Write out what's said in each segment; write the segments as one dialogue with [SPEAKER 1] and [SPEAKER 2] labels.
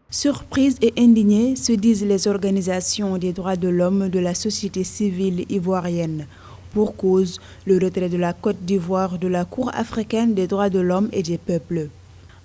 [SPEAKER 1] Surprises et indignées se disent les organisations des droits de l'homme de la société civile ivoirienne. Pour cause, le retrait de la Côte d'Ivoire de la Cour africaine des droits de l'homme et des peuples.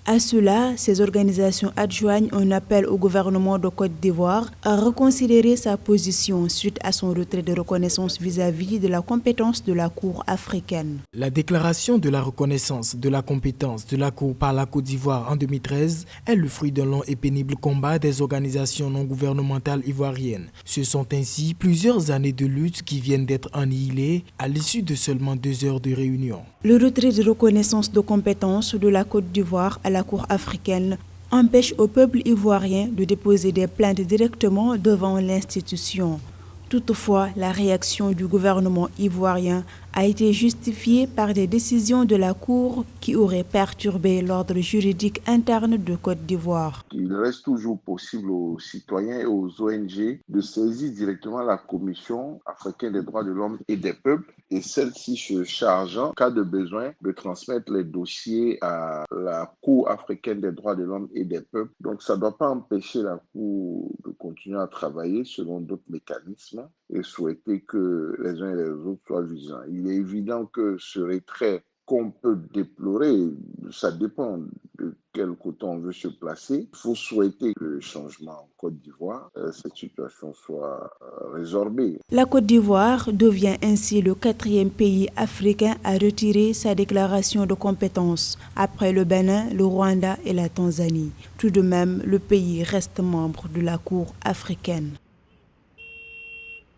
[SPEAKER 1] À cela, ces organisations adjoignent un appel au gouvernement de Côte d'Ivoire à reconsidérer sa position suite à son retrait de reconnaissance vis-à-vis de la compétence de la Cour africaine.
[SPEAKER 2] La déclaration de la reconnaissance de la compétence de la Cour par la Côte d'Ivoire en 2013 est le fruit d'un long et pénible combat des organisations non gouvernementales ivoiriennes. Ce sont ainsi plusieurs années de lutte qui viennent d'être annihilées à l'issue de seulement 2 heures de réunion.
[SPEAKER 1] Le retrait de reconnaissance de compétence de la Côte d'Ivoire à la Cour africaine empêche au peuple ivoirien de déposer des plaintes directement devant l'institution. Toutefois, la réaction du gouvernement ivoirien a été justifiée par des décisions de la Cour qui auraient perturbé l'ordre juridique interne de Côte d'Ivoire.
[SPEAKER 3] Il reste toujours possible aux citoyens et aux ONG de saisir directement la Commission africaine des droits de l'homme et des peuples et celle-ci se chargeant, en cas de besoin, de transmettre les dossiers à la Cour africaine des droits de l'homme et des peuples. Donc ça ne doit pas empêcher la Cour de continuer à travailler selon d'autres mécanismes et souhaiter que les uns et les autres soient vigilants. Il est évident que ce retrait qu'on peut déplorer, ça dépend de quel côté on veut se placer. Il faut souhaiter que le changement en Côte d'Ivoire, cette situation soit résorbée.
[SPEAKER 1] La Côte d'Ivoire devient ainsi le 4e pays africain à retirer sa déclaration de compétence, après le Bénin, le Rwanda et la Tanzanie. Tout de même, le pays reste membre de la Cour africaine.